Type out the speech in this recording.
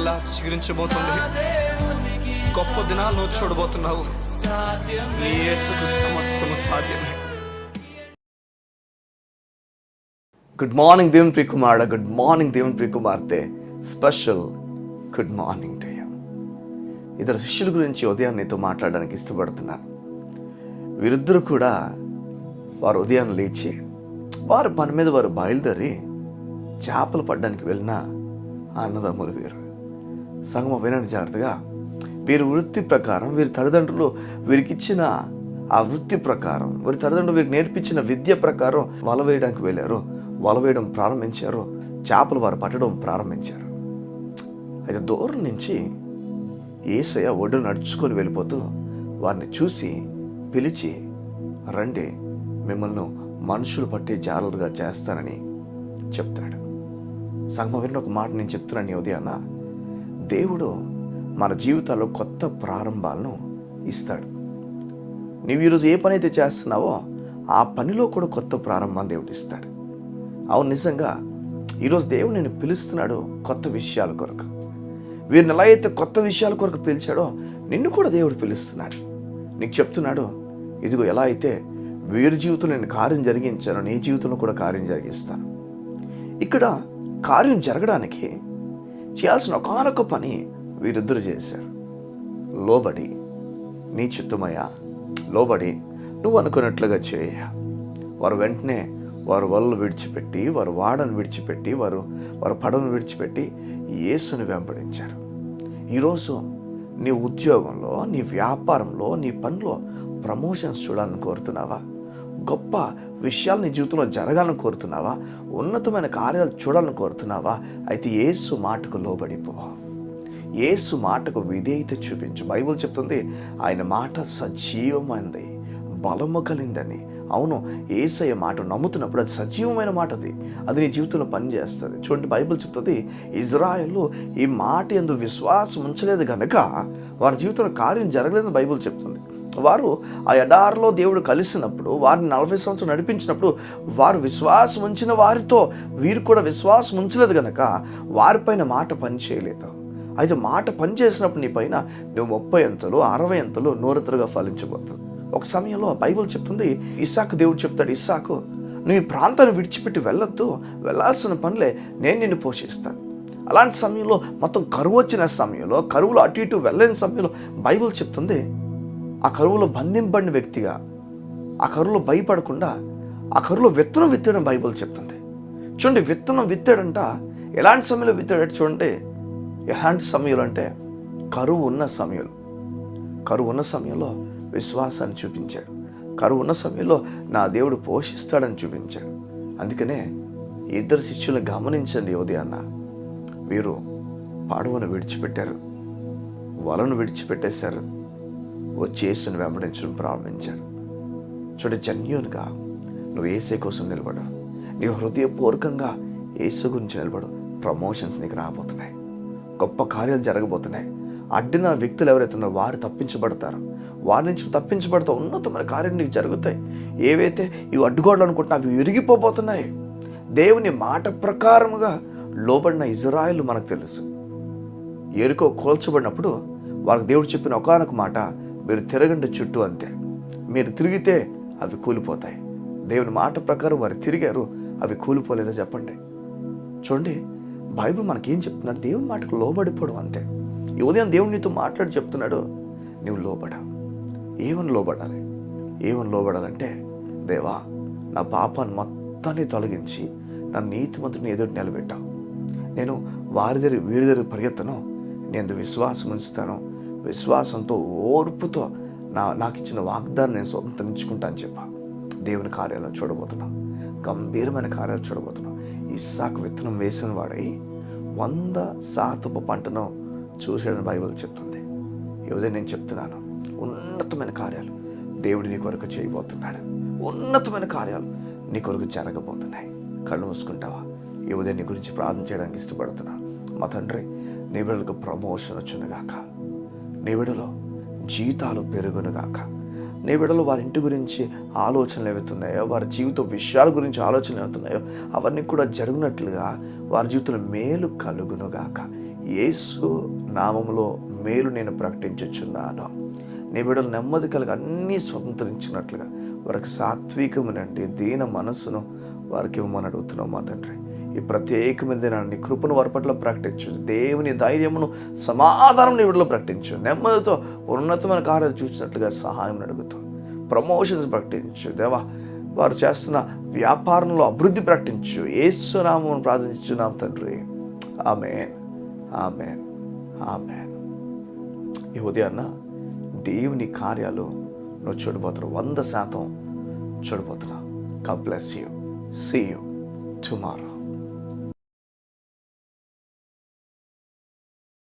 మరలా చిగురించబోతుంది. గొప్ప దినాలు నువ్వు చూడబోతున్నావు. నీ యేసుకు సమస్తము సాధ్యమే. గుడ్ మార్నింగ్ దేవుని ప్రియ కుమారుడా, గుడ్ మార్నింగ్ దేవుని ప్రియ కుమార్తె. Special good morning to you. ఇద్దరు శిష్యుల గురించి ఉదయం నీతో మాట్లాడడానికి ఇష్టపడుతున్నాను. వీరిద్దరూ కూడా వారు ఉదయం లేచి వారి పని మీద వారు బయలుదేరి చేపలు పట్టడానికి వెళ్ళిన అన్నదమ్ములు వీరు. సంగమ వినండి జాగ్రత్తగా. వీరి వృత్తి ప్రకారం, వీరి తల్లిదండ్రులు వీరికిచ్చిన ఆ వృత్తి ప్రకారం, వీరి తల్లిదండ్రులు వీరికి నేర్పించిన విద్య ప్రకారం వల వేయడానికి వెళ్ళారు. వల వేయడం ప్రారంభించారు. చేపలు వారు పట్టడం ప్రారంభించారు. అయితే దూరం నుంచి యేసయ్య ఒడ్డు నడుచుకొని వెళ్ళిపోతూ వారిని చూసి పిలిచి, రండి, మిమ్మల్ని మనుషులు పట్టే జాలరుగా చేస్తానని చెప్తాడు. సంగమ విన్న ఒక మాట నేను చెప్తున్నాను ఈ ఉదయాన. దేవుడు మన జీవితాల్లో కొత్త ప్రారంభాలను ఇస్తాడు. నీవు ఈరోజు ఏ పని అయితే చేస్తున్నావో ఆ పనిలో కూడా కొత్త ప్రారంభాన్ని దేవుడు ఇస్తాడు. అవును, నిజంగా ఈరోజు దేవుడు నేను పిలుస్తున్నాడు కొత్త విషయాల కొరకు. వీరిని ఎలా అయితే కొత్త విషయాల కొరకు పిలిచాడో నిన్ను కూడా దేవుడు పిలుస్తున్నాడు. నీకు చెప్తున్నాడు, ఇదిగో ఎలా అయితే వీరి జీవితంలో నేను కార్యం జరిగించాను, నీ జీవితంలో కూడా కార్యం జరిగిస్తాను. ఇక్కడ కార్యం జరగడానికి చేయాల్సిన ఒకానొక పని వీరిద్దరు చేశారు. లోబడి, నీ చిత్తమయ్యా, లోబడి నువ్వు అనుకున్నట్లుగా చేయ. వారు వెంటనే వారు వలలు విడిచిపెట్టి, వారు వాడను విడిచిపెట్టి, వారు పడవను విడిచిపెట్టి యేసుని వెంబడించారు. ఈరోజు నీ ఉద్యోగంలో, నీ వ్యాపారంలో, నీ పనిలో ప్రమోషన్స్ చూడాలని కోరుతున్నావా? గొప్ప విషయాలు నీ జీవితంలో జరగాలని కోరుతున్నావా? ఉన్నతమైన కార్యాలు చూడాలని కోరుతున్నావా? అయితే యేసు మాటకు లోబడిపో. యేసు మాటకు విధేయత చూపించు. బైబిల్ చెప్తుంది ఆయన మాట సజీవమైనది, బలము కలిగిందని. అవును, యేసయ్య మాట నమ్ముతున్నప్పుడు అది సజీవమైన మాట, అది నీ జీవితంలో పనిచేస్తుంది. చూడండి, బైబిల్ చెప్తుంది ఇజ్రాయేలు ఈ మాట యందు విశ్వాసం ఉంచలేదు కనుక వారి జీవితంలో కార్యం జరగలేదని బైబిల్ చెప్తుంది. వారు ఆ ఎడారిలో దేవుడు కలిసినప్పుడు, వారిని 40 సంవత్సరాలు నడిపించినప్పుడు వారు విశ్వాసం ఉంచిన వారితో వీరు కూడా విశ్వాసం ఉంచలేదు కనుక వారిపైన మాట పని చేయలేదు. అయితే మాట పని చేసినప్పుడు నీ పైన నువ్వు 30 అంతలు 60 అంతలు నూరంతలుగా ఫలించబోతుంది. ఒక సమయంలో బైబిల్ చెప్తుంది, ఇస్సాకు దేవుడు చెప్తాడు, ఇస్సాకు నువ్వు ఈ ప్రాంతాన్ని విడిచిపెట్టి వెళ్ళొద్దు, వెళ్ళాల్సిన పనులే నేను నిన్ను పోషిస్తాను. అలాంటి సమయంలో మొత్తం కరువు వచ్చిన సమయంలో, కరువులో అటు ఇటు వెళ్ళని సమయంలో బైబిల్ చెప్తుంది ఆ కరువులో బంధింపడిన వ్యక్తిగా, ఆ కరువులో భయపడకుండా ఆ కరువులో విత్తనం విత్తాడని బైబిల్ చెప్తుంది. చూడండి, విత్తనం విత్తాడంట. ఎలాంటి సమయంలో విత్తాడంటే చూడండి, ఎలాంటి సమయంలో అంటే కరువు ఉన్న సమయంలో విశ్వాసాన్ని చూపించాడు. కరువు ఉన్న సమయంలో నా దేవుడు పోషిస్తాడని చూపించాడు. అందుకనే ఇద్దరు శిష్యులను గమనించండి ఉదయాన్న. వీరు పడవను విడిచిపెట్టారు, వలను విడిచిపెట్టేశారు, వచ్చి యేసుని వెంబడించడం ప్రారంభించారు. చూడండి, జెన్యూన్గా నువ్వు యేసే కోసం నిలబడు, నీ హృదయపూర్వకంగా యేసు గురించి నిలబడు. ప్రమోషన్స్ నీకు రాబోతున్నాయి, గొప్ప కార్యాలు జరగబోతున్నాయి. అడ్డిన వ్యక్తులు ఎవరైతే ఉన్నారో వారు తప్పించబడతారు. వారి నుంచి తప్పించబడతా ఉన్నతమైన కార్యాలు నీకు జరుగుతాయి. ఏవైతే ఇవి అడ్డుగోడలు అనుకుంటున్నా అవి విరిగిపోబోతున్నాయి. దేవుని మాట ప్రకారముగా లోబడిన ఇజ్రాయేలు మనకు తెలుసు. ఎరుకో కూల్చబడినప్పుడు వాళ్ళకి దేవుడు చెప్పిన ఒకానొక మాట, మీరు తిరగండి చుట్టూ, అంతే. మీరు తిరిగితే అవి కూలిపోతాయి. దేవుని మాట ప్రకారం వారు తిరిగారు, అవి కూలిపోలేదా చెప్పండి. చూడండి, బైబిల్ మనకేం చెప్తున్నాడు? దేవుని మాటకు లోబడిపోవడం, అంతే. ఈ ఉదయం దేవుడు నీతో మాట్లాడి చెప్తున్నాడు, నువ్వు లోబడ. ఏమని లోబడాలంటే, దేవా, నా పాపాన్ని మొత్తాన్ని తొలగించి నా నీతిమంతుని ఎదుటి నిలబెట్టావు. నేను వీరి దగ్గర పరిగెత్తను, నేను విశ్వాసం ఉంచుతాను, విశ్వాసంతో ఓర్పుతో నాకు ఇచ్చిన వాగ్దానం నేను సొంతంచుకుంటాను చెప్పా. దేవుని కార్యాలను చూడబోతున్నావు, గంభీరమైన కార్యాలు చూడబోతున్నావు. ఇస్సాకు విత్తనం వేసిన వాడై 100% పంటను చూసాడని బైబిల్ చెప్తుంది. ఈ ఉదయం నేను చెప్తున్నాను, ఉన్నతమైన కార్యాలు దేవుడు నీ కొరకు చేయబోతున్నాడు. ఉన్నతమైన కార్యాలు నీ కొరకు జరగబోతున్నాయి. కళ్ళు మూసుకుంటావా? ఈ ఉదయం నీ గురించి ప్రార్థన చేయడానికి ఇష్టపడుతున్నాను. మా తండ్రి, నీ బిడ్డలకు ప్రమోషన్ వచ్చునుగాక, నీ బిడ్డలో జీతాలు పెరుగునుగాక, నీ బిడ్డలు వారి ఇంటి గురించి ఆలోచనలు ఏవైతున్నాయో, వారి జీవిత విషయాల గురించి ఆలోచనలు ఏవైతున్నాయో అవన్నీ కూడా జరుగునట్లుగా వారి జీవితంలో మేలు కలుగునుగాక. యేసు నామములో మేలు నేను ప్రకటించుచున్నాను. నీ బిడ్డలు నెమ్మది కలిగి అన్నీ స్వతంత్రించినట్లుగా వారికి సాత్వికమునండి దీన మనస్సును వారికి ఇవ్వమని అడుగుతున్నాం మా తండ్రి. ఈ ప్రత్యేకమైన దినాన్ని కృపను వారి పట్ల ప్రకటించు. దేవుని ధైర్యమును సమాధానం నీ బిడ్డలో ప్రకటించు. నెమ్మదితో ఉన్నతమైన కార్యాలు చూసినట్లుగా సహాయం అడుగుతూ ప్రమోషన్స్ ప్రకటించు దేవా. వారు చేస్తున్న వ్యాపారంలో అభివృద్ధి ప్రకటించు. యేసు నామమును ప్రార్థించున్నాం తండ్రి. ఆమేన్, ఆమేన్, ఆమేన్. ఈ ఉదయాన్న దేవుని కార్యాలు నువ్వు చూడబోతున్నావు, 100% చూడబోతున్నావు. God bless you. See you tomorrow.